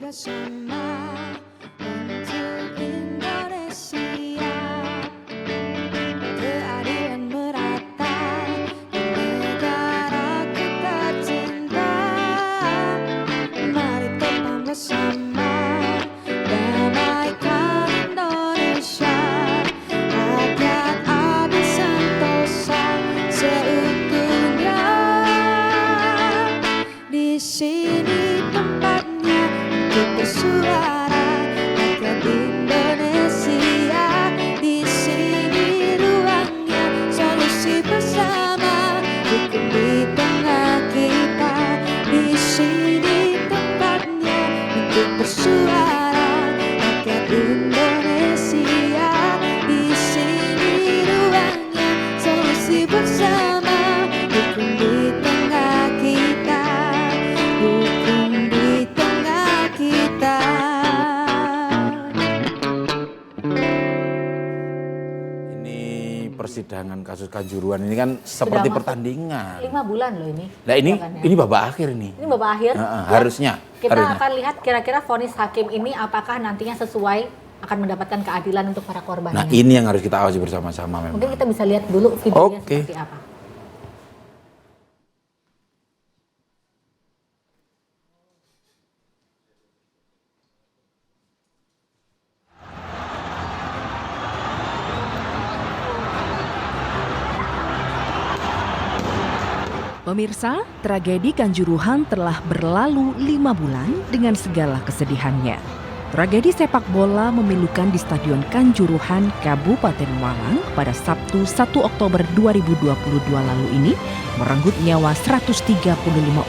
bersama untuk Indonesia. Keadilan merata di negara kita cinta. Mari tetap bersama damaikan Indonesia. Rakyat adil sentosa seutuhnya. Di sini tempatnya untuk bersuara rakyat Indonesia. Di sini ruangnya solusi bersama, hukum di tengah kita. Di sini tempatnya untuk bersuara rakyat Indonesia. Di sini ruangnya solusi bersama, hukum di tengah kita. Hukum di tengah kita. Ini persidangan kasus Kanjuruhan ini kan seperti pertandingan. 5 bulan loh ini. Nah ini babak akhir ini. Ini babak akhir. Harusnya. Kita akan lihat kira-kira vonis hakim ini apakah nantinya sesuai akan mendapatkan keadilan untuk para korban. Nah ini yang harus kita awasi bersama-sama memang. Mungkin kita bisa lihat dulu videonya seperti apa. Pemirsa, tragedi Kanjuruhan telah berlalu 5 bulan dengan segala kesedihannya. Tragedi sepak bola memilukan di Stadion Kanjuruhan, Kabupaten Malang pada Sabtu 1 Oktober 2022 lalu ini merenggut nyawa 135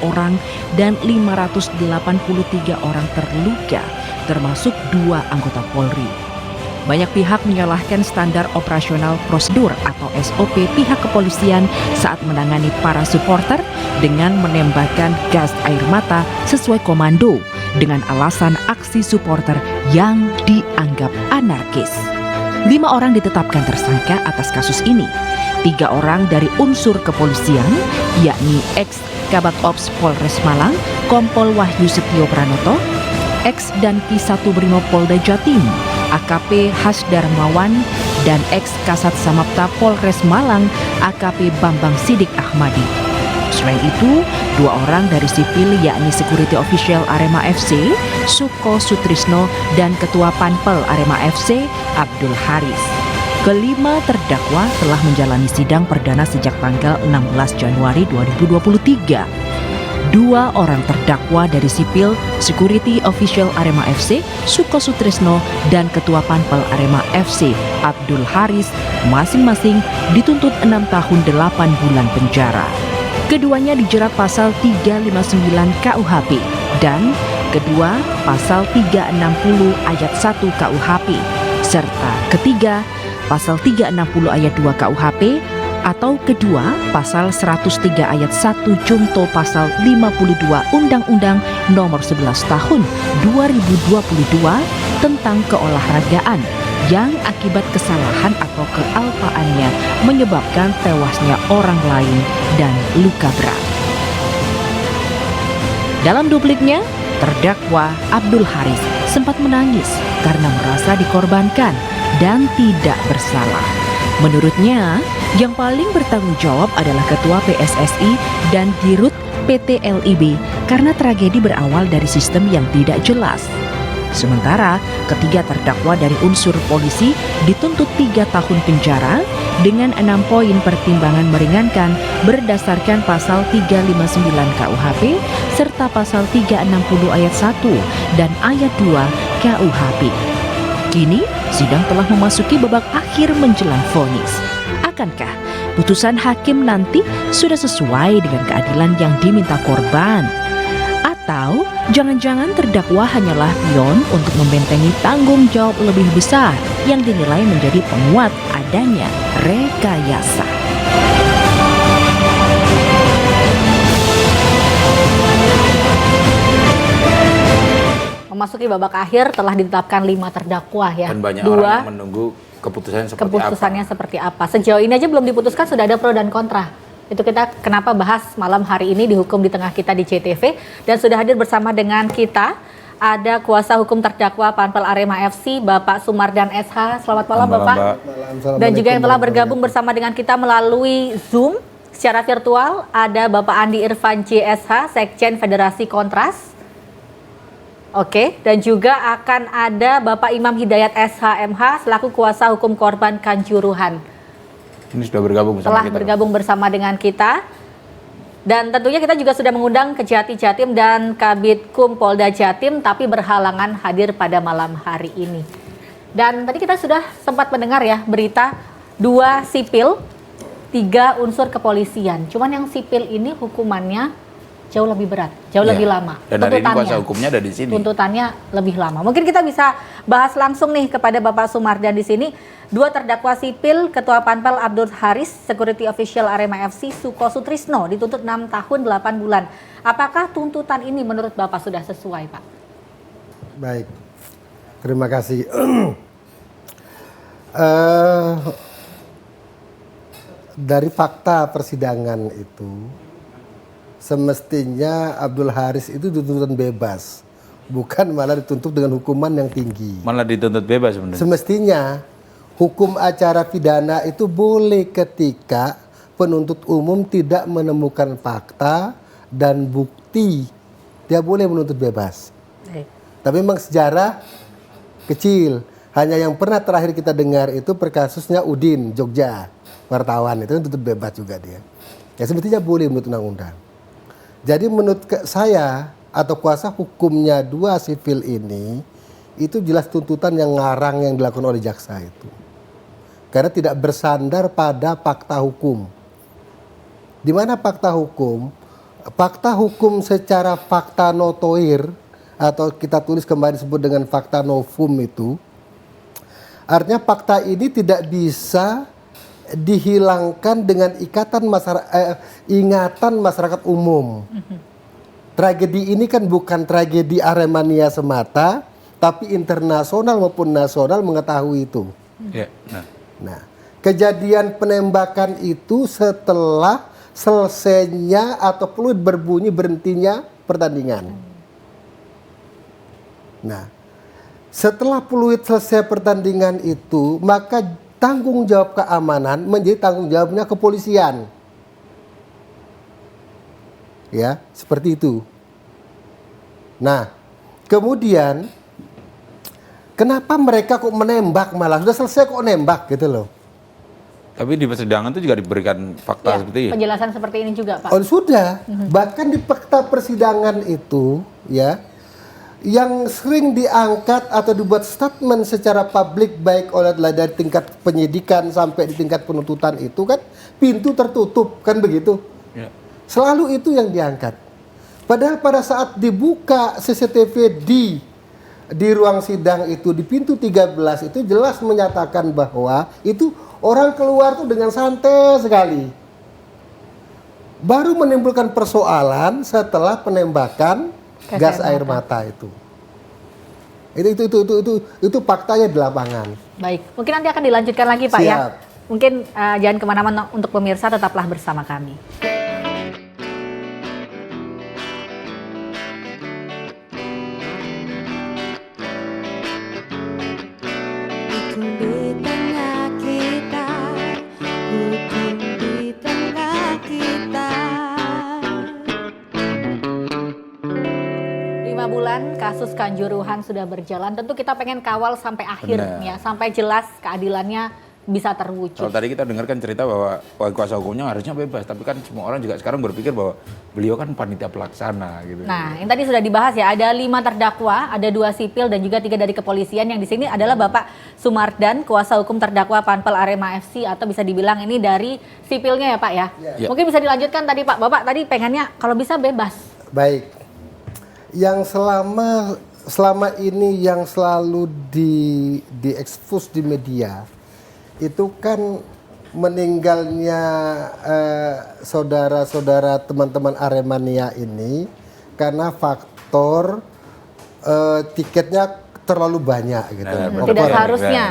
orang dan 583 orang terluka, termasuk 2 anggota Polri. Banyak pihak menyalahkan standar operasional prosedur atau SOP pihak kepolisian saat menangani para supporter dengan menembakkan gas air mata sesuai komando dengan alasan aksi supporter yang dianggap anarkis. 5 orang ditetapkan tersangka atas kasus ini. 3 orang dari unsur kepolisian, yakni ex-Kabak Ops Polres Malang, Kompol Wahyu Setio Pranoto, ex-Danki 1 Brimopolda Jatim, AKP Hasdarmawan, dan ex-Kasat Samapta Polres Malang, AKP Bambang Sidik Ahmadi. Selain itu, 2 orang dari sipil yakni Security Official Arema FC, Suko Sutrisno, dan Ketua Panpel Arema FC, Abdul Haris. Kelima terdakwa telah menjalani sidang perdana sejak tanggal 16 Januari 2023. 2 orang terdakwa dari sipil, Security Official Arema FC, Suko Sutrisno, dan Ketua Panpel Arema FC, Abdul Haris, masing-masing dituntut 6 tahun 8 bulan penjara. Keduanya dijerat pasal 359 KUHP dan kedua pasal 360 ayat 1 KUHP, serta ketiga pasal 360 ayat 2 KUHP, atau kedua pasal 103 ayat 1 junto pasal 52 Undang-Undang Nomor 11 Tahun 2022 tentang keolahragaan yang akibat kesalahan atau kealpaannya menyebabkan tewasnya orang lain dan luka berat. Dalam dupliknya, terdakwa Abdul Haris sempat menangis karena merasa dikorbankan dan tidak bersalah. Menurutnya, yang paling bertanggung jawab adalah Ketua PSSI dan Dirut PT LIB karena tragedi berawal dari sistem yang tidak jelas. Sementara ketiga terdakwa dari unsur polisi dituntut 3 tahun penjara dengan 6 poin pertimbangan meringankan berdasarkan pasal 359 KUHP serta pasal 360 ayat 1 dan ayat 2 KUHP. Kini sidang telah memasuki babak akhir menjelang vonis. Akankah putusan hakim nanti sudah sesuai dengan keadilan yang diminta korban? Atau jangan-jangan terdakwa hanyalah pion untuk membentengi tanggung jawab lebih besar yang dinilai menjadi penguat adanya rekayasa? Memasuki babak akhir telah ditetapkan 5 terdakwa ya. Dan banyak orang yang menunggu keputusannya seperti apa. Sejauh ini aja belum diputuskan, sudah ada pro dan kontra. Itu kita kenapa bahas malam hari ini di Hukum di Tengah Kita di CTV. Dan sudah hadir bersama dengan kita ada kuasa hukum terdakwa Panpel Arema FC, Bapak Sumardan SH. Selamat malam, Bapak. Dan juga yang telah bergabung bersama dengan kita melalui Zoom secara virtual, ada Bapak Andi Irfan JSH, Sekjen Federasi Kontras. Oke, dan juga akan ada Bapak Imam Hidayat SHMH selaku kuasa hukum korban Kanjuruhan. Ini sudah bergabung bersama Telah kita. bergabung bersama dengan kita. Dan tentunya kita juga sudah mengundang Kejati Jatim dan Kabitkum Polda Jatim, tapi berhalangan hadir pada malam hari ini. Dan tadi kita sudah sempat mendengar ya berita 2 sipil, 3 unsur kepolisian. Cuman yang sipil ini hukumannya jauh lebih berat, jauh lebih lama. Dan hari ini kuasa hukumnya ada di sini. Tuntutannya lebih lama. Mungkin kita bisa bahas langsung nih kepada Bapak Sumardan di sini. 2 terdakwa sipil, Ketua Panpel Abdul Haris, Security Official Arema FC Suko Sutrisno dituntut 6 tahun 8 bulan. Apakah tuntutan ini menurut Bapak sudah sesuai, Pak? Baik, terima kasih. Dari fakta persidangan itu, semestinya Abdul Haris itu dituntut bebas, bukan malah dituntut dengan hukuman yang tinggi. Malah dituntut bebas sebenarnya. Semestinya hukum acara pidana itu boleh ketika penuntut umum tidak menemukan fakta dan bukti, dia boleh menuntut bebas. Tapi memang sejarah kecil. Hanya yang pernah terakhir kita dengar itu perkasusnya Udin, Jogja, wartawan itu tuntut bebas juga dia. Ya semestinya boleh menurut undang-undang. Jadi menurut saya atau kuasa hukumnya 2 sipil ini itu jelas tuntutan yang ngarang yang dilakukan oleh jaksa itu. Karena tidak bersandar pada fakta hukum. Di mana fakta hukum? Fakta hukum secara fakta notoir atau kita tulis kembali disebut dengan fakta novum itu, artinya fakta ini tidak bisa dihilangkan dengan ingatan masyarakat umum. Tragedi ini kan bukan tragedi Aremania semata, tapi internasional maupun nasional mengetahui itu. Ya, Nah, kejadian penembakan itu setelah selesainya atau peluit berbunyi berhentinya pertandingan. Nah, setelah peluit selesai pertandingan itu, maka tanggung jawab keamanan menjadi tanggung jawabnya kepolisian. Ya, seperti itu. Nah, kemudian kenapa mereka kok menembak malah? Sudah selesai kok nembak gitu loh. tapi di persidangan itu juga diberikan fakta seperti itu. Penjelasan seperti ini juga, Pak. Oh, sudah. Bahkan di fakta persidangan itu ya, yang sering diangkat atau dibuat statement secara publik baik oleh dari tingkat penyidikan sampai di tingkat penuntutan itu kan pintu tertutup kan begitu. Ya. Selalu itu yang diangkat. Padahal pada saat dibuka CCTV di ruang sidang itu di pintu 13 itu jelas menyatakan bahwa itu orang keluar tuh dengan santai sekali. Baru menimbulkan persoalan setelah penembakan gas air mata itu. Itu faktanya di lapangan. Baik, mungkin nanti akan dilanjutkan lagi, Pak. Siap. Ya. Mungkin jangan kemana-mana, untuk pemirsa tetaplah bersama kami. Hukum di tengah kita, hukum di tengah kita. 5 bulan kasus Kanjuruhan sudah berjalan. Tentu kita pengen kawal sampai akhir, Benar. ya, sampai jelas keadilannya bisa terwujud. Kalau tadi kita dengarkan cerita bahwa kuasa hukumnya harusnya bebas, tapi kan semua orang juga sekarang berpikir bahwa beliau kan panitia pelaksana gitu. Nah, yang tadi sudah dibahas ya, ada 5 terdakwa, ada 2 sipil dan juga 3 dari kepolisian. Yang di sini adalah Bapak Sumardan, kuasa hukum terdakwa Panpel Arema FC, atau bisa dibilang ini dari sipilnya ya, Pak ya. Ya. Mungkin bisa dilanjutkan tadi, Pak. Bapak tadi pengennya kalau bisa bebas. Baik. Yang selama ini yang selalu diekspos di media itu kan meninggalnya saudara-saudara teman-teman Aremania ini karena faktor tiketnya terlalu banyak gitu. Nah, Tidak benar. seharusnya.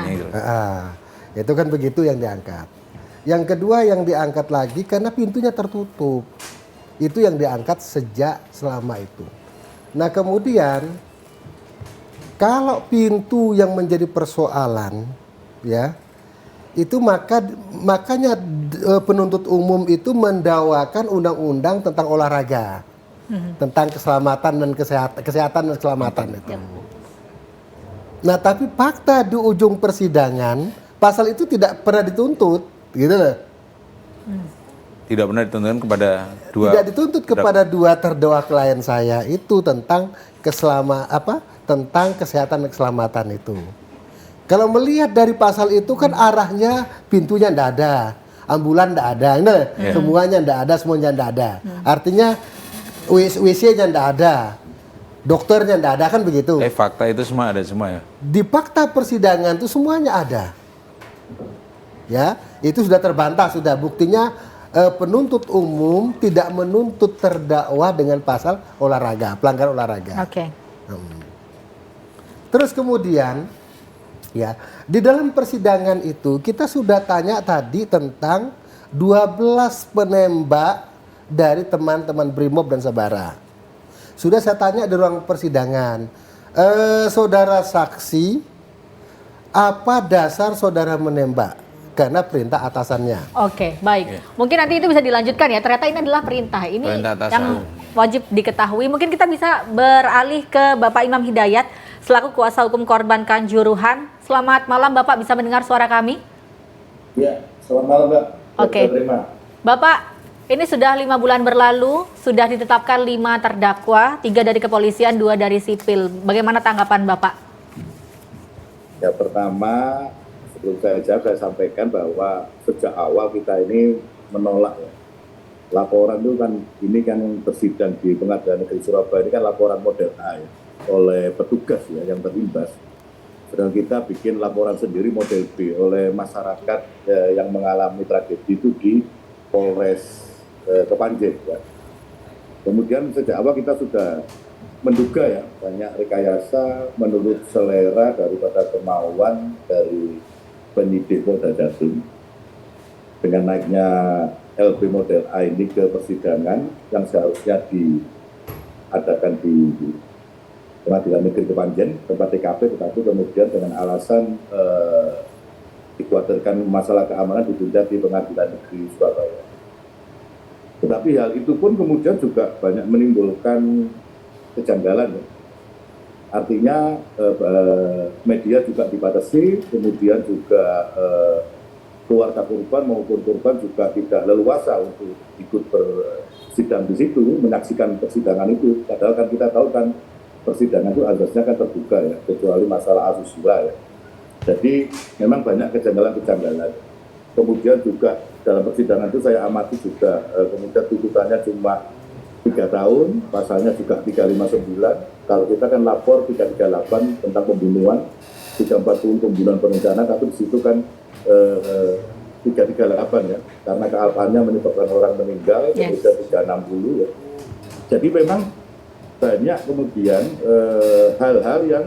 Itu kan begitu yang diangkat. Yang kedua yang diangkat lagi karena pintunya tertutup. Itu yang diangkat sejak selama itu. Nah kemudian Kalau pintu yang menjadi persoalan, ya, itu makanya penuntut umum itu mendakwakan undang-undang tentang olahraga, tentang keselamatan dan kesehatan dan keselamatan itu. Nah, tapi fakta di ujung persidangan pasal itu tidak pernah dituntut, gitu loh. Tidak pernah dituntutkan kepada dua. Tidak dituntut kepada dua terdakwa klien saya itu tentang tentang kesehatan dan keselamatan itu. Kalau melihat dari pasal itu kan arahnya pintunya ndak ada, ambulan ndak ada, semuanya ndak ada, semuanya ndak ada. Artinya WC-nya ndak ada, dokternya ndak ada, kan begitu. Fakta itu semua ada semua ya. Di fakta persidangan itu semuanya ada. Ya, itu sudah terbantah, sudah buktinya penuntut umum tidak menuntut terdakwa dengan pasal olahraga, pelanggaran olahraga. Oke. Terus kemudian, ya, di dalam persidangan itu kita sudah tanya tadi tentang 12 penembak dari teman-teman Brimob dan Sabara. Sudah saya tanya di ruang persidangan, saudara saksi, apa dasar saudara menembak? Karena perintah atasannya. Oke, baik. Mungkin nanti itu bisa dilanjutkan ya. Ternyata ini adalah perintah. Ini Perintah atasan. yang wajib diketahui. Mungkin kita bisa beralih ke Bapak Imam Hidayat selaku kuasa hukum korban Kanjuruhan. Selamat malam Bapak, bisa mendengar suara kami? Ya, selamat malam Mbak. Oke. Bapak, ini sudah 5 bulan berlalu, sudah ditetapkan 5 terdakwa, 3 dari kepolisian, 2 dari sipil. Bagaimana tanggapan Bapak? Ya, pertama sebelum saya jawab, saya sampaikan bahwa sejak awal kita ini menolak ya. Laporan itu kan, ini kan yang tersidang di Pengadilan Negeri Surabaya ini kan laporan model A ya, oleh petugas ya yang terlibat. Sedang kita bikin laporan sendiri model B oleh masyarakat yang mengalami tragedi itu di Polres Kepanjen ya. Kemudian sejak awal kita sudah menduga ya banyak rekayasa menurut selera daripada kemauan dari penyidik Polda Jatim. Dengan naiknya LP model A ini ke persidangan yang seharusnya diadakan di Pengadilan Negeri Kepanjen, tempat TKP, tetapi kemudian dengan alasan dikhawatirkan masalah keamanan ditunda di Pengadilan Negeri Surabaya. Tetapi hal itu pun kemudian juga banyak menimbulkan kejanggalan ya. Artinya media juga dibatasi, kemudian juga keluarga korban maupun korban juga tidak leluasa untuk ikut bersidang di situ, menyaksikan persidangan itu. Padahal kan kita tahu kan persidangan itu asasnya kan terbuka ya, kecuali masalah asusila ya. Jadi memang banyak kejanggalan-kejanggalan. Kemudian juga dalam persidangan itu saya amati juga kemudian tuntutannya cuma 3 tahun, pasalnya juga 359. Kalau kita kan lapor 338 tentang pembunuhan, 340 pembunuhan berencana, tapi di situ kan 338 ya, karena kealpaannya menyebabkan orang meninggal, kemudian 360 ya. Jadi memang banyak kemudian hal-hal yang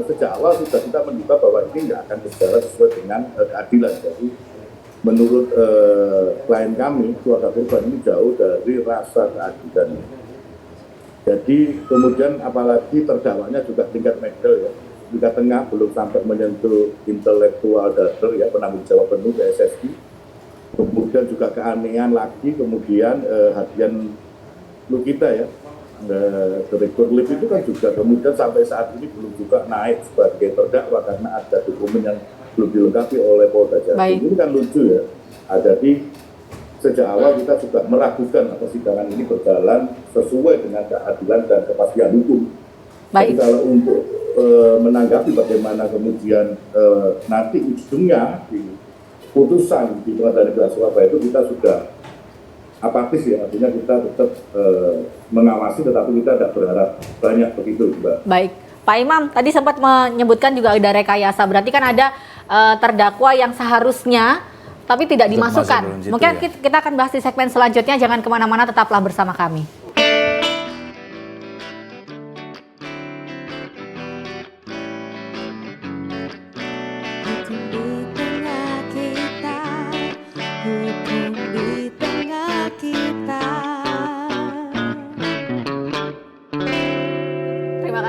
sejak awal sudah kita menduga bahwa ini tidak akan berjalan sesuai dengan keadilan. Jadi menurut klien kami, keluarga korban ini jauh dari rasa keadilan. Jadi kemudian apalagi terdakwanya juga tingkat middle ya, tingkat tengah, belum sampai menyentuh intelektual dasar ya, penanggung jawab penuh PSSI. Kemudian juga keanehan lagi, kemudian hadian Lukita ya, Direktur LIP itu kan juga kemudian sampai saat ini belum juga naik sebagai terdakwa karena ada dokumen yang belum dilengkapi oleh Polda Jatim. Ini kan lucu ya. Jadi sejak awal kita juga meragukan persidangan ini berjalan sesuai dengan keadilan dan kepastian hukum. Jadi kalau untuk menanggapi bagaimana kemudian nanti ujungnya di putusan di Pengadilan Negeri Surabaya itu kita sudah apatis ya, artinya kita tetap mengawasi tetapi kita tidak berharap banyak begitu Mbak. Baik, Pak Imam tadi sempat menyebutkan juga ada rekayasa, berarti kan ada terdakwa yang seharusnya tapi tidak dimasukkan. Mungkin ya. Kita akan bahas di segmen selanjutnya, jangan kemana-mana, tetaplah bersama kami.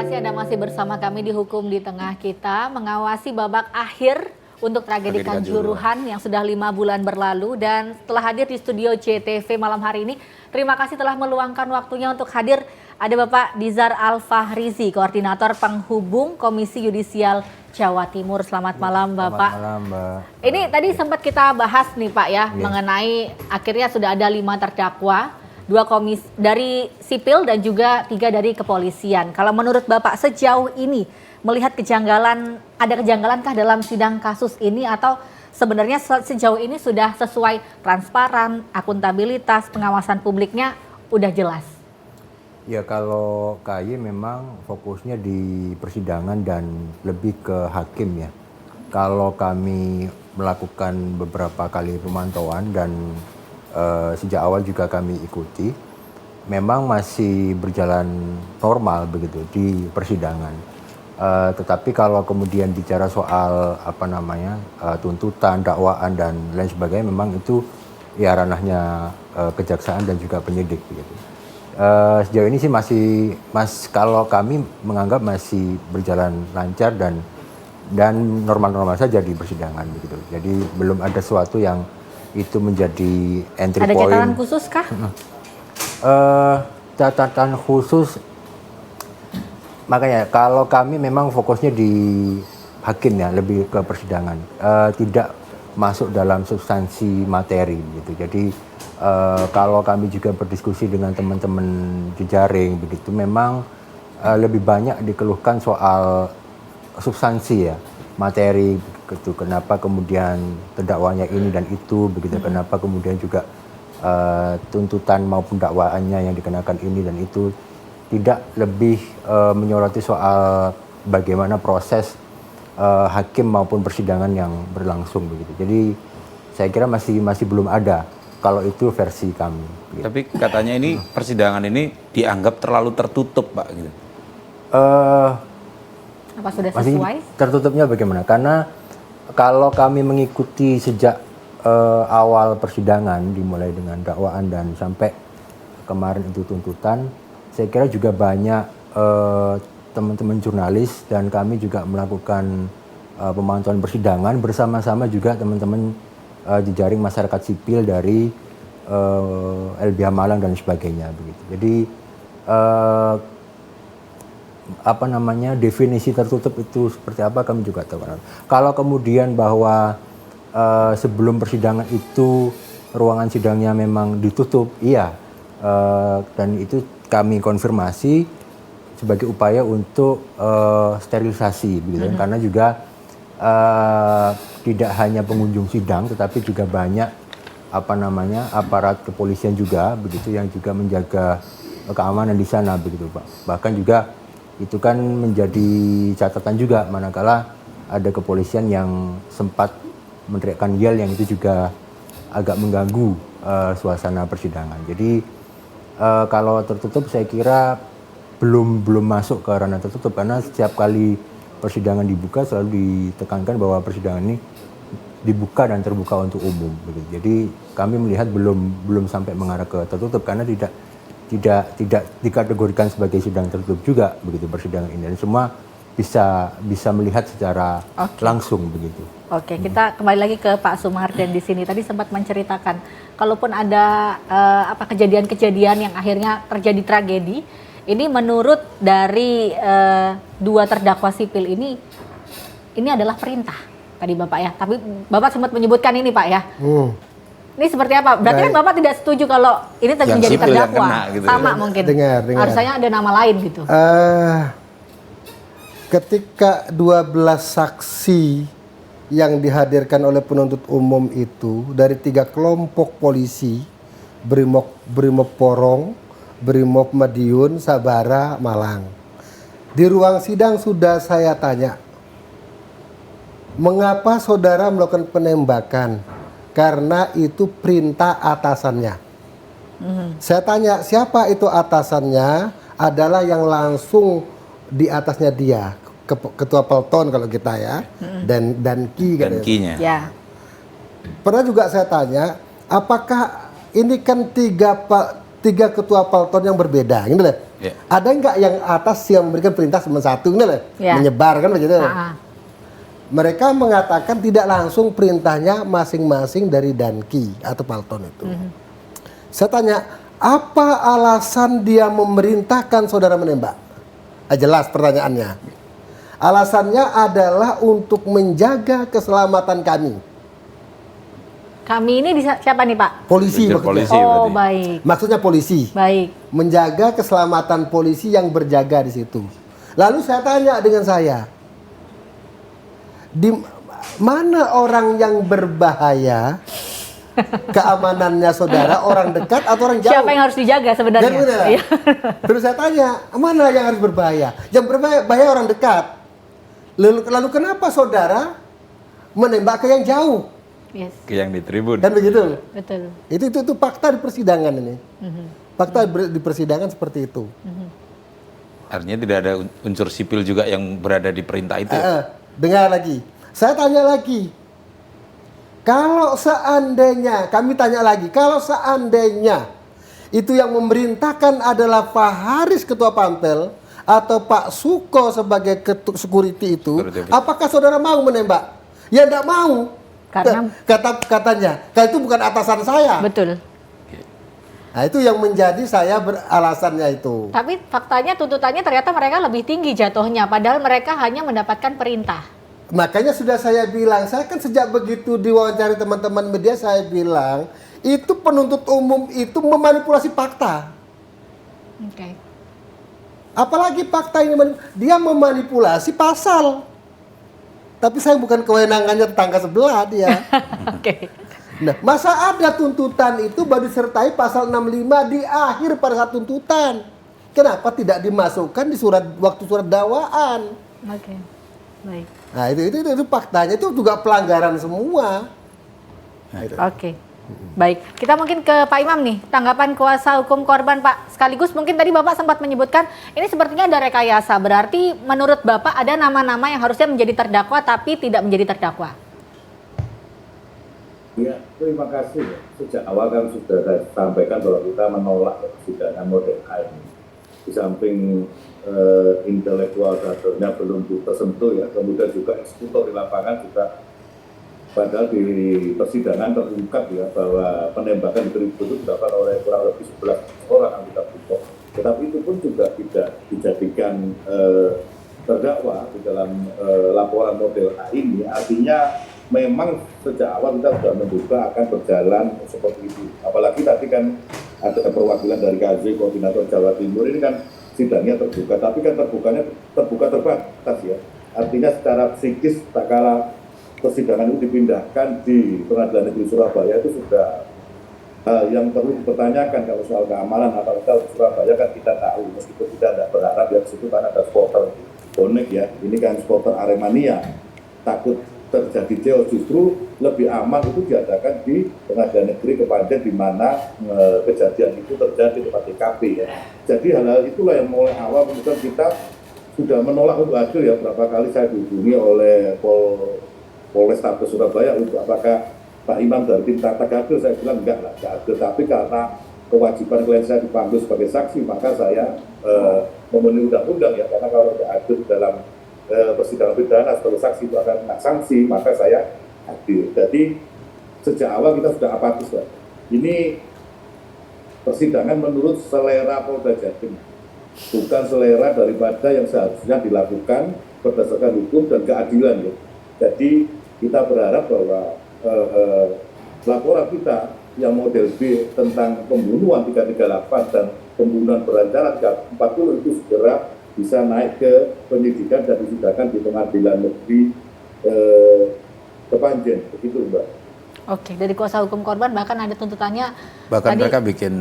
kasih Anda masih bersama kami di Hukum di Tengah Kita, mengawasi babak akhir untuk tragedi Kanjuruhan yang sudah 5 bulan berlalu. Dan setelah hadir di studio JTV malam hari ini, terima kasih telah meluangkan waktunya untuk hadir. Ada Bapak Dizar Al-Fahrizi, Koordinator Penghubung Komisi Yudisial Jawa Timur. Selamat malam Bapak. Selamat malam Mbak. Ini tadi sempat kita bahas nih Pak ya, mengenai akhirnya sudah ada 5 terdakwa. 2 komisi dari sipil dan juga 3 dari kepolisian. Kalau menurut Bapak sejauh ini melihat kejanggalan, ada kejanggalankah dalam sidang kasus ini atau sebenarnya sejauh ini sudah sesuai transparan, akuntabilitas, pengawasan publiknya udah jelas? Ya kalau KY memang fokusnya di persidangan dan lebih ke hakim ya. Kalau kami melakukan beberapa kali pemantauan dan sejak awal juga kami ikuti, memang masih berjalan normal begitu di persidangan. Tetapi kalau kemudian bicara soal tuntutan, dakwaan dan lain sebagainya, memang itu ya ranahnya kejaksaan dan juga penyidik begitu. Sejauh ini sih kalau kami menganggap masih berjalan lancar dan normal-normal saja di persidangan begitu. Jadi belum ada sesuatu yang itu menjadi entry point. Ada catatan khusus kah? Catatan khusus, makanya kalau kami memang fokusnya di hakim ya, lebih ke persidangan, tidak masuk dalam substansi materi gitu. Jadi kalau kami juga berdiskusi dengan teman-teman jejaring begitu, memang lebih banyak dikeluhkan soal substansi ya, materi gitu. Kenapa kemudian terdakwanya ini dan itu begitu, kenapa kemudian juga tuntutan maupun dakwaannya yang dikenakan ini dan itu, tidak lebih menyoroti soal bagaimana proses hakim maupun persidangan yang berlangsung begitu. Jadi saya kira masih belum ada kalau itu versi kami gitu. Tapi katanya ini persidangan ini dianggap terlalu tertutup Pak gitu. Apa sudah sesuai? Tertutupnya bagaimana? Karena kalau kami mengikuti sejak awal persidangan, dimulai dengan dakwaan dan sampai kemarin itu tuntutan, saya kira juga banyak teman-teman jurnalis dan kami juga melakukan pemantauan persidangan bersama-sama juga teman-teman jejaring masyarakat sipil dari LBH Malang dan sebagainya begitu. Jadi definisi tertutup itu seperti apa kami juga tahu. Kalau kemudian bahwa sebelum persidangan itu ruangan sidangnya memang ditutup, iya, dan itu kami konfirmasi sebagai upaya untuk sterilisasi begitu. Karena juga tidak hanya pengunjung sidang tetapi juga banyak aparat kepolisian juga begitu yang juga menjaga keamanan di sana begitu Pak. Bahkan juga itu kan menjadi catatan juga manakala ada kepolisian yang sempat meneriakkan yel yang itu juga agak mengganggu suasana persidangan. Jadi kalau tertutup saya kira belum masuk ke ranah tertutup, karena setiap kali persidangan dibuka selalu ditekankan bahwa persidangan ini dibuka dan terbuka untuk umum begitu. Jadi kami melihat belum sampai mengarah ke tertutup karena tidak dikategorikan sebagai sidang tertutup juga begitu persidangan ini, dan semua bisa melihat secara langsung begitu. Oke, kita kembali lagi ke Pak Sumardan di sini. Tadi sempat menceritakan kalaupun ada kejadian-kejadian yang akhirnya terjadi tragedi, ini menurut dari 2 terdakwa sipil ini adalah perintah tadi Bapak ya. Tapi Bapak sempat menyebutkan ini Pak ya. Ini seperti apa? Berarti kan Bapak tidak setuju kalau ini menjadi terdakwa, gitu sama ya? Mungkin. Dengar. Harusnya ada nama lain gitu. Ketika 12 saksi yang dihadirkan oleh penuntut umum itu dari 3 kelompok polisi, Brimob Porong, Brimob Madiun, Sabara, Malang. Di ruang sidang sudah saya tanya, mengapa saudara melakukan penembakan? Karena itu perintah atasannya. Saya tanya, siapa itu atasannya? Adalah yang langsung di atasnya dia, ketua pelton kalau kita ya, dan Ki-nya. Ya. Pernah juga saya tanya, apakah ini kan 3 ketua Palton yang berbeda, gitu loh. Ya. Ada nggak yang atas yang memberikan perintah cuma satu, gitu loh, Ya. menyebar kan begitu. Ah. Mereka mengatakan tidak langsung perintahnya masing-masing dari Danki atau Palton itu. Saya tanya, apa alasan dia memerintahkan saudara menembak? Jelas pertanyaannya. Alasannya adalah untuk menjaga keselamatan kami. Kami ini siapa nih Pak? Polisi Unsur maksudnya. polisi. Oh berarti. baik, Maksudnya polisi. baik. Menjaga keselamatan polisi yang berjaga di situ. Lalu saya tanya dengan saya, di mana orang yang berbahaya keamanannya saudara, orang dekat atau orang jauh? Siapa yang harus dijaga sebenarnya? Kan benar. Iya. Terus saya tanya, mana yang harus berbahaya? Yang berbahaya orang dekat. Lalu kenapa saudara menembak ke yang jauh? Yes, Ke yang di tribun. Kan begitu? betul. Itu fakta di persidangan ini. Fakta di persidangan seperti itu. Artinya tidak ada unsur sipil juga yang berada di perintah itu. Dengar lagi. Saya tanya lagi. Kalau seandainya, kami tanya lagi, kalau seandainya itu yang memerintahkan adalah Pak Haris Ketua Pampel atau Pak Suko sebagai security itu, Security. apakah saudara mau menembak? Ya tidak mau. Karena- Katanya, karena itu bukan atasan saya. Betul. Nah itu yang menjadi saya beralasannya itu. Tapi faktanya tuntutannya ternyata mereka lebih tinggi jatuhnya, padahal mereka hanya mendapatkan perintah. Makanya sudah saya bilang, saya kan sejak begitu diwawancari teman-teman media, saya bilang itu penuntut umum itu memanipulasi fakta. Oke. Apalagi fakta ini dia memanipulasi pasal. Tapi saya bukan kewenangannya tetangga sebelah dia. Oke. Nah, masa ada tuntutan itu baru disertai pasal 65 di akhir pada saat tuntutan. Kenapa tidak dimasukkan di waktu surat dakwaan? Oke. Baik. Nah, itu faktanya, itu juga pelanggaran semua. Nah, itu. Oke. Baik, kita mungkin ke Pak Imam nih, tanggapan kuasa hukum korban Pak. Sekaligus mungkin tadi Bapak sempat menyebutkan ini sepertinya ada rekayasa. Berarti menurut Bapak ada nama-nama yang harusnya menjadi terdakwa tapi tidak menjadi terdakwa. Ya, terima kasih. Sejak awal kan sudah saya sampaikan bahwa kita menolak persidangan model A ini. Di samping intelektual kadernya belum tersentuh ya, kemudian juga eksekutor di lapangan juga, padahal di persidangan terungkap ya bahwa penembakan di tribun itu dilakukan oleh kurang lebih 11 orang anggota BRIMOB. Tetapi itu pun juga tidak dijadikan terdakwa di dalam laporan model A ini. Artinya memang sejak awal kita sudah menduga akan berjalan seperti itu. Apalagi tadi kan ada perwakilan dari KJ Koordinator Jawa Timur, ini kan sidangnya terbuka, tapi kan terbuka terbatas ya. Artinya secara psikis tak kala persidangan itu dipindahkan di Pengadilan Negeri Surabaya itu sudah yang perlu dipertanyakan. Kalau soal keamanan apakah Surabaya kan kita tahu, meskipun kita tidak berharap ya di situ kan ada supporter bonek ya, ini kan supporter Aremania, takut terjadi chaos. Justru lebih aman itu diadakan di Pengadilan Negeri Kepanjen di mana kejadian itu terjadi di tempat TKP ya. Jadi hal-hal itulah yang mulai awal kemudian kita sudah menolak untuk hadir ya. Berapa kali saya dihubungi oleh Polrestabes Surabaya untuk apakah Pak Imam dari tim Tata Hadir, saya bilang enggak lah, enggak hadir. Tapi karena kewajiban klien saya dipanggil sebagai saksi, maka saya memenuhi undang-undang ya, karena kalau tidak hadir dalam persidangan pidana sebagai saksi itu akan kena sanksi, maka saya hadir. Jadi sejak awal kita sudah apatis lah. Ini persidangan menurut selera Polda Jatim, bukan selera daripada yang seharusnya dilakukan berdasarkan hukum dan keadilan ya. Jadi kita berharap bahwa laporan kita yang model B tentang pembunuhan 338 dan pembunuhan berencana 340 itu segera bisa naik ke penyidikan dan disidangkan di Pengadilan Negeri Kepanjen, begitu Mbak. Oke, dari kuasa hukum korban bahkan ada tuntutannya. Bahkan tadi mereka bikin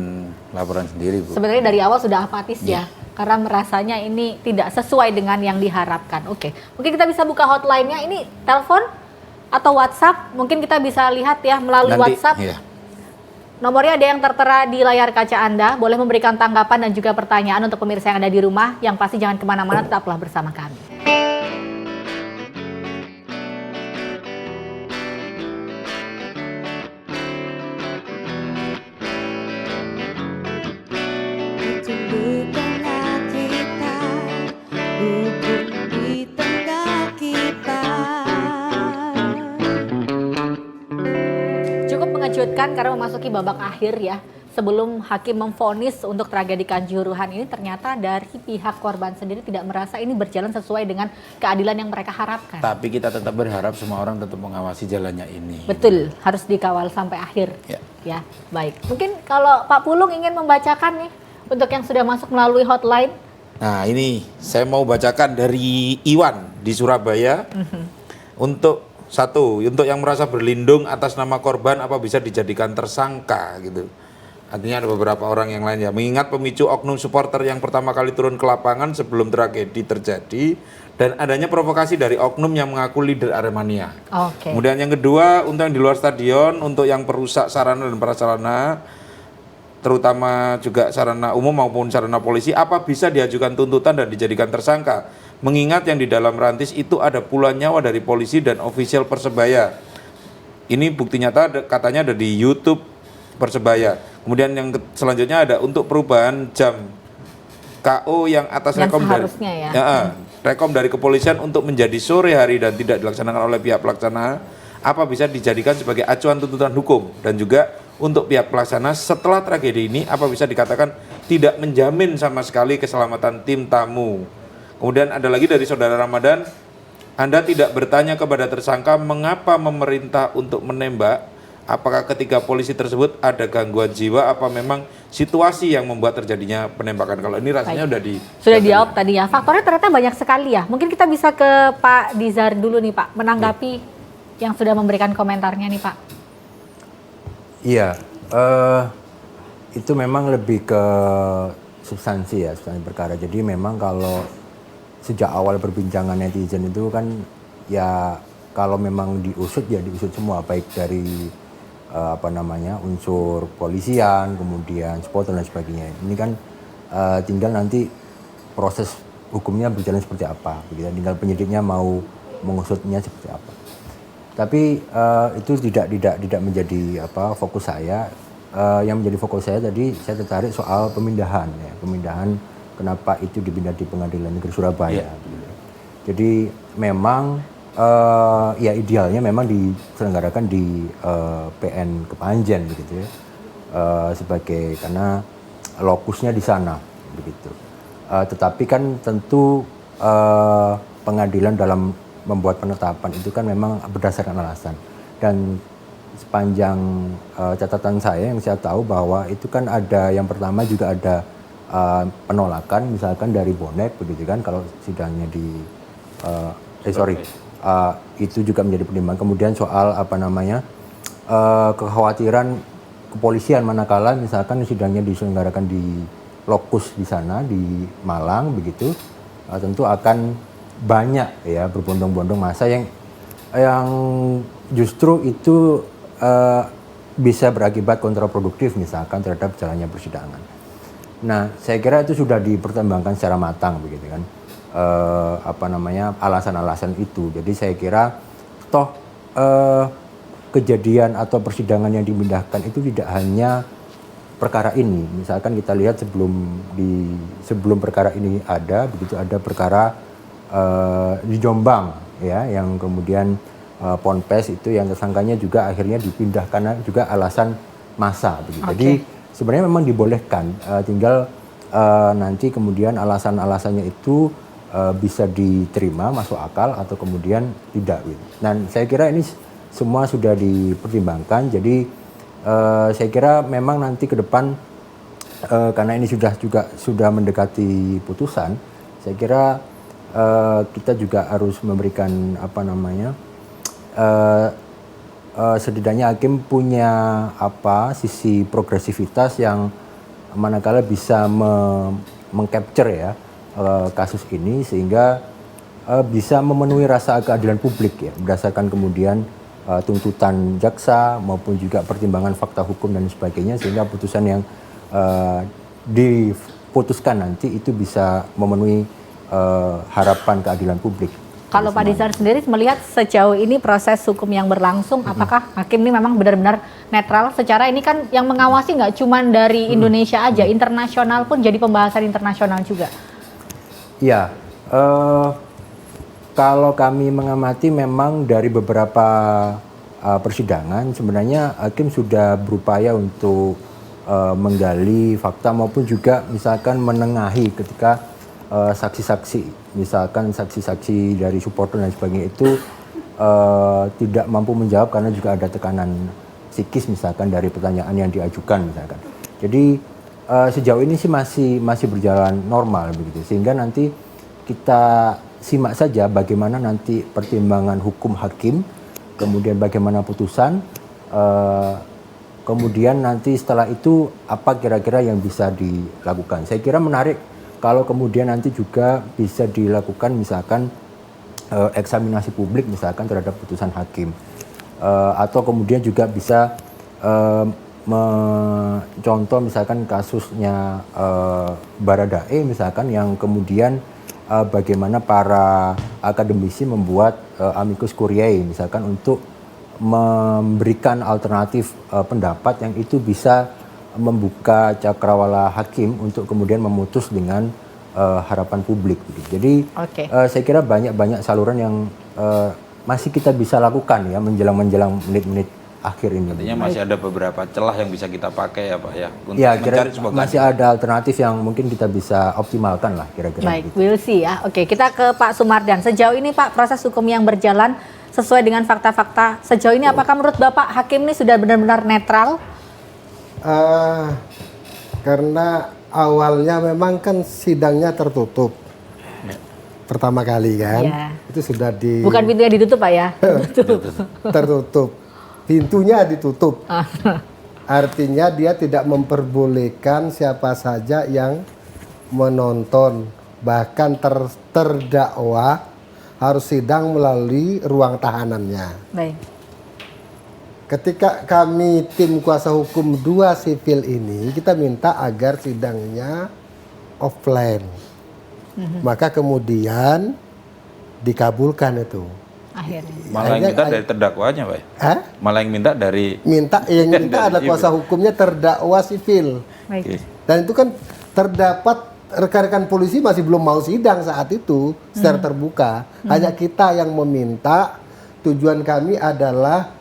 laporan sendiri, Bu. sebenarnya dari awal sudah apatis ya, karena merasanya ini tidak sesuai dengan yang diharapkan. Oke, mungkin kita bisa buka hotline-nya, ini telepon atau WhatsApp, mungkin kita bisa lihat ya melalui WhatsApp. Iya. Nomornya ada yang tertera di layar kaca Anda, boleh memberikan tanggapan dan juga pertanyaan untuk pemirsa yang ada di rumah. Yang pasti jangan kemana-mana, tetaplah bersama kami. deg-degan karena memasuki babak akhir ya. Sebelum hakim memvonis untuk tragedi Kanjuruhan ini, ternyata dari pihak korban sendiri tidak merasa ini berjalan sesuai dengan keadilan yang mereka harapkan. Tapi kita tetap berharap semua orang tetap mengawasi jalannya ini. Betul, harus dikawal sampai akhir. Ya, baik. Mungkin kalau Pak Pulung ingin membacakan nih untuk yang sudah masuk melalui hotline. Nah ini saya mau bacakan dari Iwan di Surabaya. Untuk yang merasa berlindung atas nama korban apa bisa dijadikan tersangka gitu. Artinya ada beberapa orang yang lain ya. Mengingat pemicu oknum supporter yang pertama kali turun ke lapangan sebelum tragedi terjadi dan adanya provokasi dari oknum yang mengaku leader Aremania. Kemudian yang kedua, untuk yang di luar stadion, untuk yang perusak sarana dan prasarana, terutama juga sarana umum maupun sarana polisi, apa bisa diajukan tuntutan dan dijadikan tersangka? Mengingat yang di dalam rantis itu ada puluhan nyawa dari polisi dan ofisial Persebaya. Ini bukti nyata katanya ada di YouTube Persebaya. Kemudian yang selanjutnya ada untuk perubahan jam KO yang atas rekom dari rekom dari kepolisian untuk menjadi sore hari dan tidak dilaksanakan oleh pihak pelaksana, apa bisa dijadikan sebagai acuan tuntutan hukum? Dan juga untuk pihak pelaksana setelah tragedi ini apa bisa dikatakan tidak menjamin sama sekali keselamatan tim tamu? Kemudian ada lagi dari saudara Ramadan, Anda tidak bertanya kepada tersangka mengapa memerintah untuk menembak? Apakah ketika polisi tersebut ada gangguan jiwa? Apa memang situasi yang membuat terjadinya penembakan? Kalau ini rasanya sudah dijawab tadi ya. Faktornya ternyata banyak sekali ya. Mungkin kita bisa ke Pak Dizar dulu nih Pak, menanggapi yang sudah memberikan komentarnya nih Pak. Iya, itu memang lebih ke substansi ya, substansi perkara. Jadi memang kalau sejak awal perbincangan netizen itu kan ya kalau memang diusut ya diusut semua, baik dari unsur polisian, kemudian supporter dan sebagainya. Ini kan tinggal nanti proses hukumnya berjalan seperti apa, begitu. Tinggal penyidiknya mau mengusutnya seperti apa. Tapi itu tidak menjadi fokus saya. Yang menjadi fokus saya tadi saya tertarik soal pemindahan ya, pemindahan kenapa itu dipindah di Pengadilan Negeri Surabaya. Gitu. Jadi memang ya idealnya memang diselenggarakan di PN Kepanjen begitu ya, sebagai karena lokusnya di sana begitu. Tetapi kan tentu pengadilan dalam membuat penetapan itu kan memang berdasarkan alasan, dan sepanjang catatan saya yang saya tahu bahwa itu kan ada yang pertama juga ada penolakan misalkan dari bonek begitu kan kalau sidangnya di itu juga menjadi pertimbangan. Kemudian soal kekhawatiran kepolisian manakala misalkan sidangnya diselenggarakan di lokus di sana di Malang begitu, tentu akan banyak ya berbondong-bondong massa yang justru itu bisa berakibat kontraproduktif misalkan terhadap jalannya persidangan. Nah, saya kira itu sudah dipertimbangkan secara matang begitu kan. Alasan-alasan itu. Jadi saya kira kejadian atau persidangan yang dipindahkan itu tidak hanya perkara ini. Misalkan kita lihat sebelum perkara ini ada perkara di Jombang ya, yang kemudian Ponpes itu yang tersangkanya juga akhirnya dipindah karena juga alasan massa begitu. Jadi sebenarnya memang dibolehkan, tinggal nanti kemudian alasan-alasannya itu bisa diterima, masuk akal atau kemudian tidak gitu. Dan saya kira ini semua sudah dipertimbangkan. Jadi saya kira memang nanti ke depan karena ini sudah mendekati putusan, saya kira kita juga harus memberikan setidaknya hakim punya sisi progresivitas yang manakala bisa mengcapture ya kasus ini sehingga bisa memenuhi rasa keadilan publik ya berdasarkan kemudian tuntutan jaksa maupun juga pertimbangan fakta hukum dan sebagainya, sehingga putusan yang diputuskan nanti itu bisa memenuhi harapan keadilan publik. Kalau Pak Dizar sendiri melihat sejauh ini proses hukum yang berlangsung, apakah hakim ini memang benar-benar netral? Secara ini kan yang mengawasi nggak cuma dari Indonesia aja, internasional pun jadi pembahasan internasional juga. Ya, kalau kami mengamati memang dari beberapa persidangan sebenarnya hakim sudah berupaya untuk menggali fakta maupun juga misalkan menengahi ketika saksi-saksi, misalkan saksi-saksi dari supporter dan sebagainya itu tidak mampu menjawab karena juga ada tekanan psikis misalkan dari pertanyaan yang diajukan misalkan. Jadi sejauh ini sih masih berjalan normal begitu, sehingga nanti kita simak saja bagaimana nanti pertimbangan hukum hakim, kemudian bagaimana putusan, kemudian nanti setelah itu apa kira-kira yang bisa dilakukan. Saya kira menarik kalau kemudian nanti juga bisa dilakukan misalkan eksaminasi publik misalkan terhadap putusan hakim. Atau kemudian juga bisa contoh misalkan kasusnya Baradae misalkan yang kemudian bagaimana para akademisi membuat amicus curiae misalkan untuk memberikan alternatif pendapat yang itu bisa membuka cakrawala hakim untuk kemudian memutus dengan harapan publik. Jadi saya kira banyak saluran yang masih kita bisa lakukan ya menjelang menit-menit akhir ini. Artinya masih ada beberapa celah yang bisa kita pakai ya Pak ya untuk ya, mencari sebuah masih ada alternatif yang mungkin kita bisa optimalkan lah kira-kira. Baik, we'll see ya. Oke, kita ke Pak Sumardan. Sejauh ini Pak, proses hukum yang berjalan sesuai dengan fakta-fakta. Sejauh ini apakah menurut Bapak hakim ini sudah benar-benar netral? Karena awalnya memang kan sidangnya tertutup. Pertama kali kan. Ya. Itu sudah Bukan pintunya ditutup Pak ya? tertutup. Pintunya ditutup. Artinya dia tidak memperbolehkan siapa saja yang menonton. Bahkan terdakwa harus sidang melalui ruang tahanannya. Baik. Ketika kami tim kuasa hukum 2 sipil ini, kita minta agar sidangnya offline. Maka kemudian dikabulkan itu. Akhirnya. Malah yang minta dari terdakwanya Pak. Malah yang minta dari yang minta ada kuasa hukumnya terdakwa sipil. Baik. Dan itu kan terdapat rekan-rekan polisi masih belum mau sidang saat itu secara terbuka. Hanya kita yang meminta, tujuan kami adalah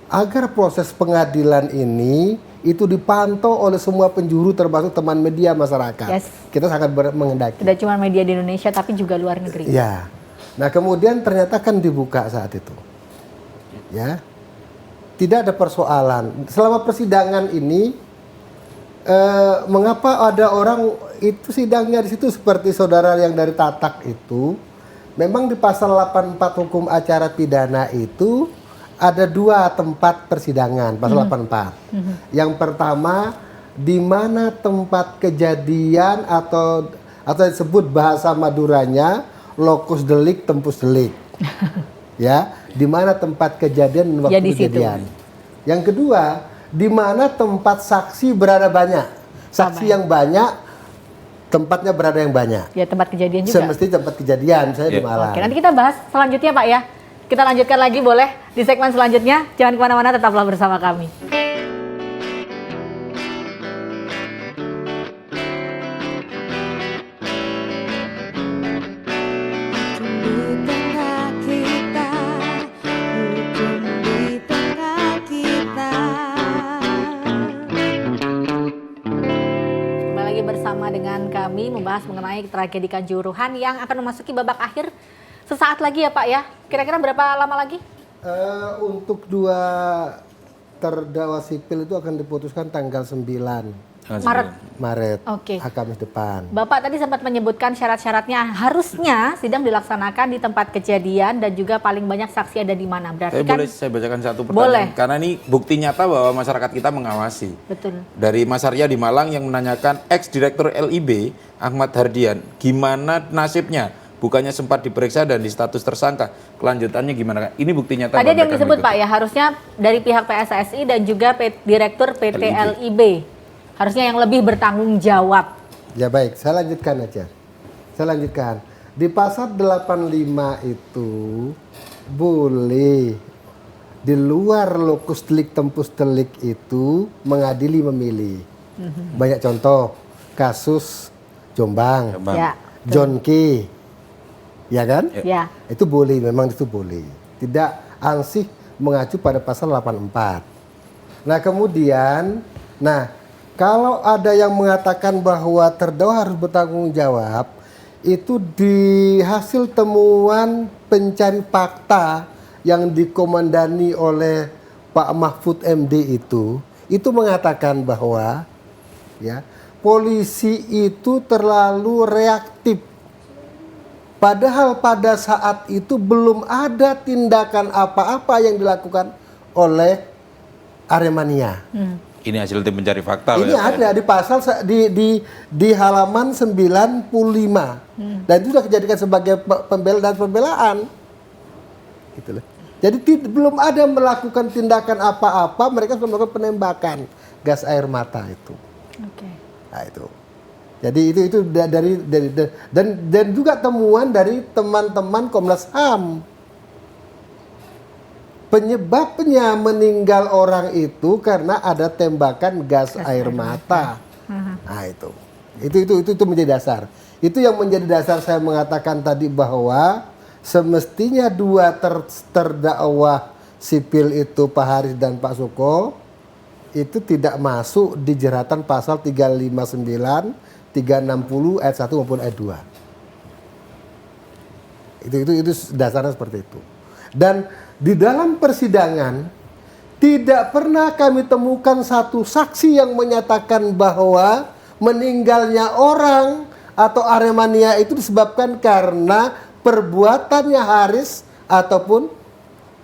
agar proses pengadilan ini itu dipantau oleh semua penjuru termasuk teman media masyarakat. Yes. Kita sangat menghendaki. Tidak cuma media di Indonesia tapi juga luar negeri. Ya. Nah, kemudian ternyata kan dibuka saat itu. Ya. Tidak ada persoalan. Selama persidangan ini mengapa ada orang itu sidangnya di situ seperti saudara yang dari Tatak itu, memang di pasal 84 hukum acara pidana itu ada 2 tempat persidangan, pasal 84. Yang pertama, di mana tempat kejadian atau disebut bahasa Maduranya locus delik tempus delik. Ya, di mana tempat kejadian dan waktu kejadian. Yang kedua, di mana tempat saksi berada banyak. Saksi yang banyak, tempatnya berada yang banyak. Ya, tempat kejadian juga. Semestinya tempat kejadian, saya di Malang. Oke, nanti kita bahas selanjutnya Pak ya. Kita lanjutkan lagi boleh di segmen selanjutnya. Jangan kemana-mana, tetaplah bersama kami. Bersama dengan kami membahas mengenai tragedi Kanjuruhan yang akan memasuki babak akhir sesaat lagi ya Pak ya. Kira-kira berapa lama lagi? Untuk 2 terdakwa sipil itu akan diputuskan tanggal 9 Maret. Oke. Kamis depan. Bapak tadi sempat menyebutkan syarat-syaratnya harusnya sidang dilaksanakan di tempat kejadian dan juga paling banyak saksi ada di mana. Berarti kan boleh saya bacakan satu pertanyaan? Karena ini bukti nyata bahwa masyarakat kita mengawasi. Betul. Dari Mas Arya di Malang yang menanyakan ex-direktur LIB Ahmad Hardian, gimana nasibnya? Bukannya sempat diperiksa dan di status tersangka. Kelanjutannya gimana? Ini bukti nyata. Tadi yang disebut Pak ya, harusnya dari pihak PSSI dan juga Direktur PT LIB. Harusnya yang lebih bertanggung jawab. Ya baik, saya lanjutkan aja. Saya lanjutkan. Di pasal 85 itu boleh di luar locus delik tempus delik itu mengadili memilih. Banyak contoh, kasus Jombang. Ya, John K. Ya kan? Ya. Itu boleh, memang itu boleh. Tidak ansih mengacu pada pasal 84. Nah kemudian, kalau ada yang mengatakan bahwa terdakwa harus bertanggung jawab, itu di hasil temuan pencari fakta yang dikomandani oleh Pak Mahfud MD itu mengatakan bahwa ya polisi itu terlalu reaktif. Padahal pada saat itu belum ada tindakan apa-apa yang dilakukan oleh Aremania. Ini hasil tim pencari fakta. Ini ada di pasal di halaman 95. Dan itu sudah dijadikan sebagai pembelaan. Gitu loh. Jadi belum ada melakukan tindakan apa-apa, mereka sudah melakukan penembakan gas air mata itu. Oke. Nah itu. Jadi itu dari dan juga temuan dari teman-teman Komnas HAM. Penyebabnya meninggal orang itu karena ada tembakan gas air mata. Nah itu menjadi dasar. Itu yang menjadi dasar saya mengatakan tadi bahwa semestinya dua terdakwa sipil itu Pak Haris dan Pak Suko itu tidak masuk di jeratan pasal 359, 360 ayat 1 maupun ayat 2. Itu dasarnya seperti itu. Dan di dalam persidangan tidak pernah kami temukan satu saksi yang menyatakan bahwa meninggalnya orang atau Aremania itu disebabkan karena perbuatannya Haris ataupun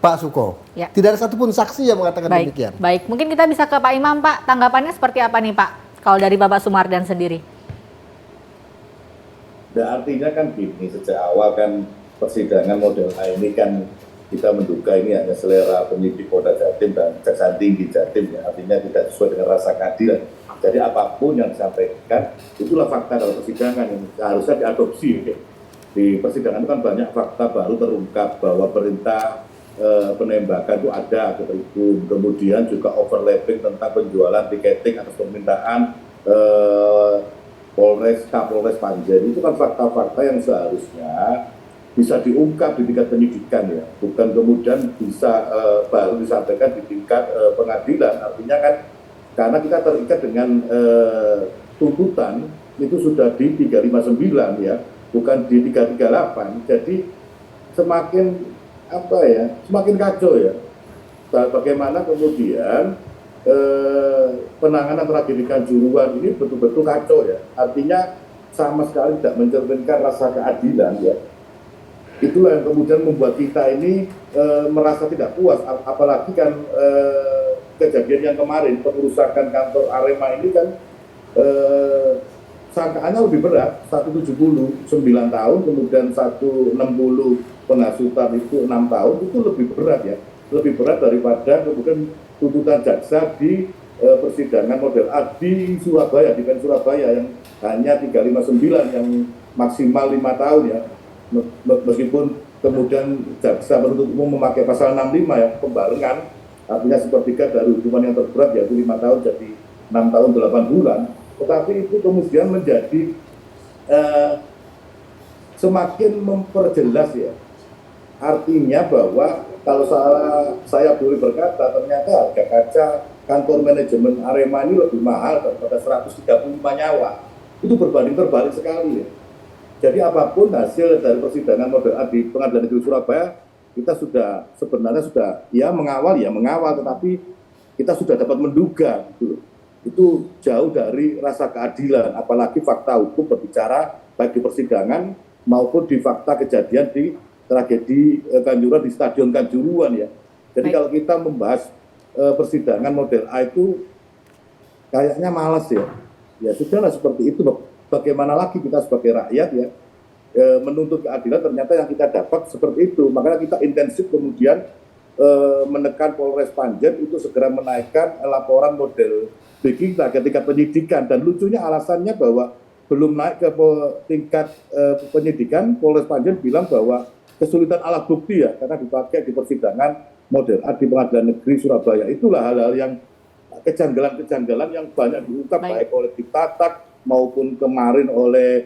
Pak Suko. Ya. Tidak ada satupun saksi yang mengatakan demikian. Baik, mungkin kita bisa ke Pak Imam, Pak. Tanggapannya seperti apa nih, Pak? Kalau dari Bapak Sumardan sendiri. Nah, artinya kan gini, sejak awal kan persidangan model A ini kan kita menduga ini hanya selera penyidik Polda Jatim dan Kejaksaan Tinggi Jatim, ya. Artinya tidak sesuai dengan rasa keadilan. Jadi apapun yang disampaikan itulah fakta dalam persidangan yang harusnya diadopsi. Ya. Di persidangan itu kan banyak fakta baru terungkap bahwa perintah penembakan itu ada ke tribun, kemudian juga overlapping tentang penjualan tiketing atas permintaan Kapolres Panjen. Itu kan fakta-fakta yang seharusnya bisa diungkap di tingkat penyidikan, ya, bukan kemudian bisa baru disampaikan di tingkat pengadilan. Artinya kan karena kita terikat dengan tuntutan itu sudah di 359, ya, bukan di 338. Jadi semakin semakin kacau, ya. Bagaimana kemudian penanganan tragedi Kanjuruhan ini betul-betul kacau, ya. Artinya sama sekali tidak mencerminkan rasa keadilan, ya. Itulah yang kemudian membuat kita ini merasa tidak puas, apalagi kan kejadian yang kemarin pengerusakan kantor Arema ini kan sangkaannya lebih berat, 179 tahun, kemudian 160 penghasutan itu 6 tahun, itu lebih berat, ya, lebih berat daripada kemudian tuntutan jaksa di persidangan model A di Surabaya, di Surabaya yang hanya 359 yang maksimal 5 tahun, ya, meskipun kemudian jaksa penuntut umum memakai pasal 65, ya, pembarengan, artinya sepertiga dari hukuman yang terberat yaitu 5 tahun jadi 6 tahun 8 bulan, tetapi itu kemudian menjadi semakin memperjelas, ya. Artinya bahwa kalau saya boleh berkata, ternyata harga kaca kantor manajemen Arema ini lebih mahal daripada 135 nyawa. Itu berbanding terbalik sekali, ya. Jadi apapun hasil dari persidangan model A di Pengadilan Negeri Surabaya, kita sebenarnya sudah mengawal, tetapi kita sudah dapat menduga, gitu. Itu jauh dari rasa keadilan, apalagi fakta hukum berbicara baik di persidangan maupun di fakta kejadian di tragedi Kanjuruhan di Stadion Kanjuruhan, ya. Jadi kalau kita membahas persidangan model A itu kayaknya malas, ya. Ya sudahlah seperti itu. Bagaimana lagi kita sebagai rakyat, ya, menuntut keadilan, ternyata yang kita dapat seperti itu. Makanya kita intensif kemudian menekan Polres Panjen itu segera menaikkan laporan model B kita ketika penyidikan. Dan lucunya alasannya bahwa belum naik ke tingkat penyidikan, Polres Panjen bilang bahwa kesulitan alat bukti, ya, karena dipakai di persidangan model A di Pengadilan Negeri Surabaya. Itulah hal-hal yang kejanggalan-kejanggalan yang banyak diungkap baik oleh Diktatak maupun kemarin oleh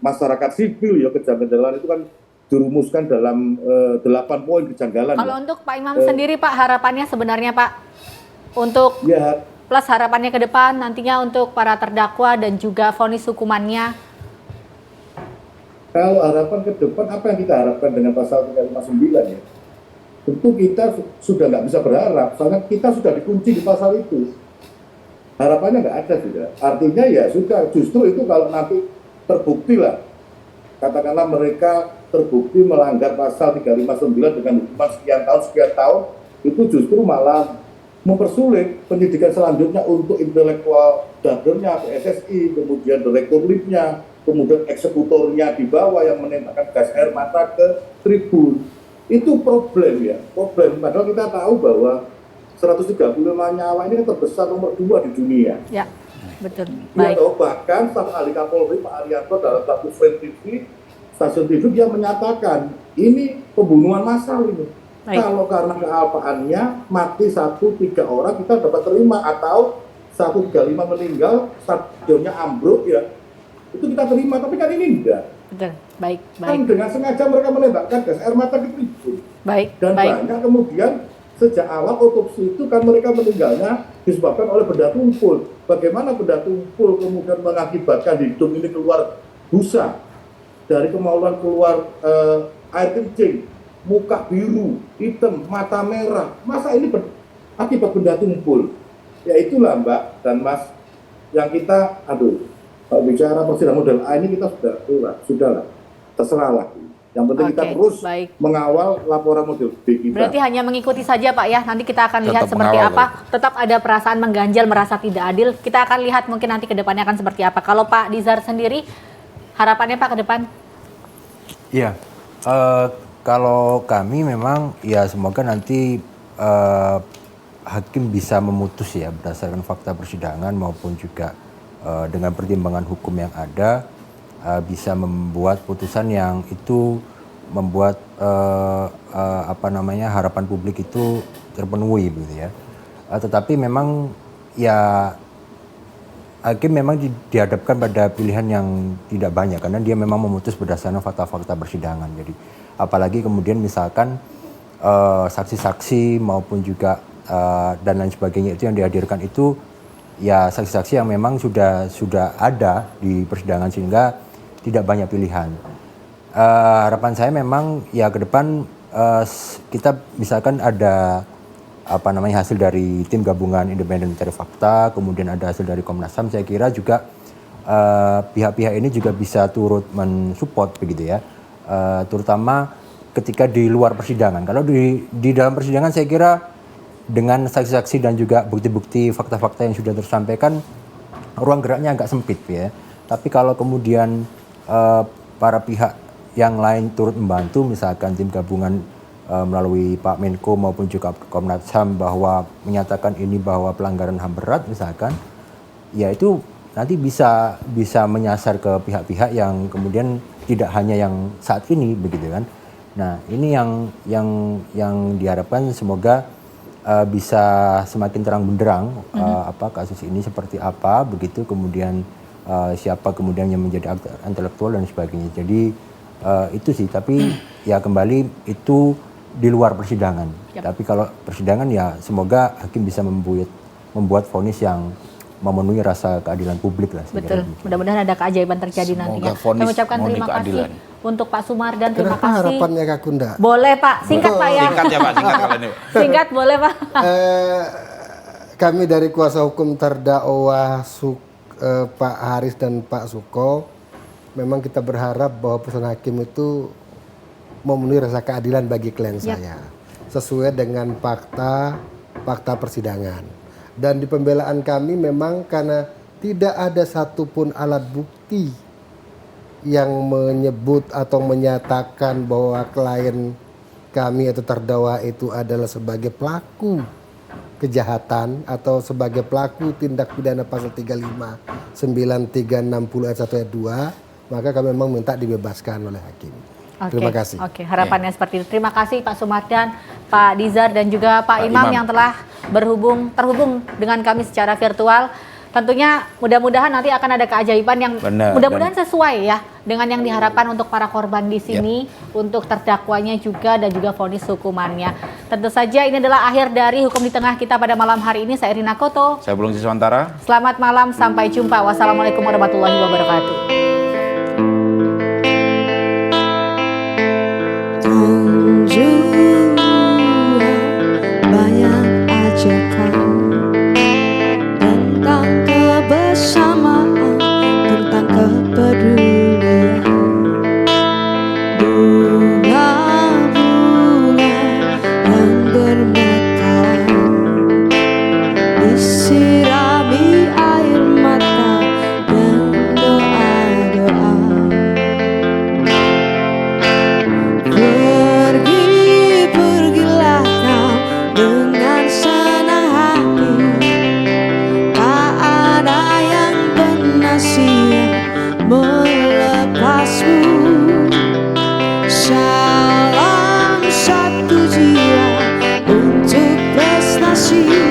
masyarakat sipil, ya. Kejanggalan itu kan dirumuskan dalam 8 poin kejanggalan. Kalau untuk Pak Imam sendiri Pak, harapannya sebenarnya Pak untuk Ya, plus harapannya ke depan nantinya untuk para terdakwa dan juga vonis hukumannya. kalau harapan ke depan, apa yang kita harapkan dengan pasal 359 ya? Tentu kita sudah nggak bisa berharap, soalnya kita sudah dikunci di pasal itu. Harapannya nggak ada sudah. Artinya ya sudah, justru itu kalau nanti terbukti lah, katakanlah mereka terbukti melanggar pasal 359 dengan hukuman sekian tahun, itu justru malah mempersulit penyidikan selanjutnya untuk intelektual dadernya PSSI, kemudian direktur lipnya, kemudian eksekutornya di bawah yang menembakkan gas air mata ke tribun. Itu problem ya, problem. Padahal kita tahu bahwa 135 nyawa ini kan terbesar nomor 2 di dunia. Ya, betul. Ya, Baik. bahkan staf ahli Kapolri Pak Arianto dalam satu Frame TV, stasiun TV dia menyatakan ini pembunuhan massal ini. Baik. Kalau karena kealpaannya mati 1-3 orang kita dapat terima, atau 135 meninggal stadionnya ambruk ya, itu kita terima, tapi kan ini enggak. Betul. Baik, Kan baik. dengan sengaja mereka menembakkan gas air mata ke tribun. Baik, Dan baik. banyak kemudian sejak awal otopsi itu kan mereka meninggalnya disebabkan oleh benda tumpul. Bagaimana benda tumpul kemudian mengakibatkan hidung ini keluar busa, dari kemaluan keluar air kencing, muka biru, hitam, mata merah. Masa ini akibat benda tumpul? Ya itulah Mbak dan Mas, yang kita, kalau bicara persidangan model A ini kita sudahlah, terserahlah. Yang penting kita Oke, terus baik. mengawal laporan model B kita. Berarti hanya mengikuti saja Pak ya, nanti kita akan lihat Tetap seperti mengawal, apa. Tetap ada perasaan mengganjal, merasa tidak adil. Kita akan lihat mungkin nanti ke depannya akan seperti apa. Kalau Pak Dizar sendiri, harapannya Pak ke depan? Iya, kalau kami memang ya semoga nanti hakim bisa memutus ya berdasarkan fakta persidangan maupun juga dengan pertimbangan hukum yang ada, bisa membuat putusan yang itu membuat harapan publik itu terpenuhi begitu ya. Tetapi memang ya hakim memang dihadapkan pada pilihan yang tidak banyak karena dia memang memutus berdasarkan fakta-fakta persidangan. Jadi apalagi kemudian misalkan saksi-saksi maupun juga dan lain sebagainya itu yang dihadirkan itu ya saksi-saksi yang memang sudah ada di persidangan sehingga tidak banyak pilihan. Harapan saya memang ya ke depan kita misalkan ada hasil dari tim gabungan independen mencari fakta, kemudian ada hasil dari Komnas HAM, saya kira juga pihak-pihak ini juga bisa turut mensupport begitu ya, terutama ketika di luar persidangan. Kalau di dalam persidangan saya kira dengan saksi-saksi dan juga bukti-bukti fakta-fakta yang sudah tersampaikan ruang geraknya agak sempit ya. Tapi kalau kemudian para pihak yang lain turut membantu, misalkan tim gabungan melalui Pak Menko maupun juga Komnas HAM bahwa menyatakan ini bahwa pelanggaran HAM berat misalkan, ya itu nanti bisa menyasar ke pihak-pihak yang kemudian tidak hanya yang saat ini begitu kan. Nah ini yang diharapkan semoga bisa semakin terang benderang kasus ini seperti apa begitu, kemudian siapa kemudian yang menjadi aktor intelektual dan sebagainya. Jadi itu sih, tapi ya kembali itu di luar persidangan. Yep. Tapi kalau persidangan ya semoga hakim bisa membuat vonis yang memenuhi rasa keadilan publik lah. Betul, mudah-mudahan ada keajaiban terjadi nantinya. Kami ucapkan terima kasih untuk Pak Sumar dan terima Kenapa kasih. harapannya Kak Kunda? Boleh Pak, singkat Pak ya. Singkat ya Pak, singkat kalian ini. Singkat boleh Pak. Kami dari kuasa hukum terdakwa Pak Haris dan Pak Suko, memang kita berharap bahwa putusan hakim itu memenuhi rasa keadilan bagi klien saya, sesuai dengan fakta persidangan. Dan di pembelaan kami memang karena tidak ada satupun alat bukti yang menyebut atau menyatakan bahwa klien kami atau terdakwa itu adalah sebagai pelaku kejahatan atau sebagai pelaku tindak pidana pasal 35, 9, 360 ayat 1 ayat 2, maka kami memang minta dibebaskan oleh hakim. Terima kasih. Oke, harapannya seperti itu. Terima kasih Pak Sumardan, Pak Dizar dan juga Pak Imam yang telah terhubung dengan kami secara virtual. Tentunya mudah-mudahan nanti akan ada keajaiban yang mudah-mudahan sesuai ya dengan yang diharapkan untuk para korban di sini, untuk terdakwanya juga dan juga vonis hukumannya. Tentu saja ini adalah akhir dari Hukum di Tengah kita pada malam hari ini. Saya Irina Koto. Saya Bulung Siswantara. Selamat malam, sampai jumpa. Wassalamualaikum warahmatullahi wabarakatuh. Kanjuruhan banyak ajakan tentang kebersamaan, tentang kepedulian. Bunga-bunga yang bermekaran disirami air mata dan doa-doa. Pergilah kau dengan senang hati, tak ada yang pernah sia melepasmu. Salam satu jiwa untuk prestasi.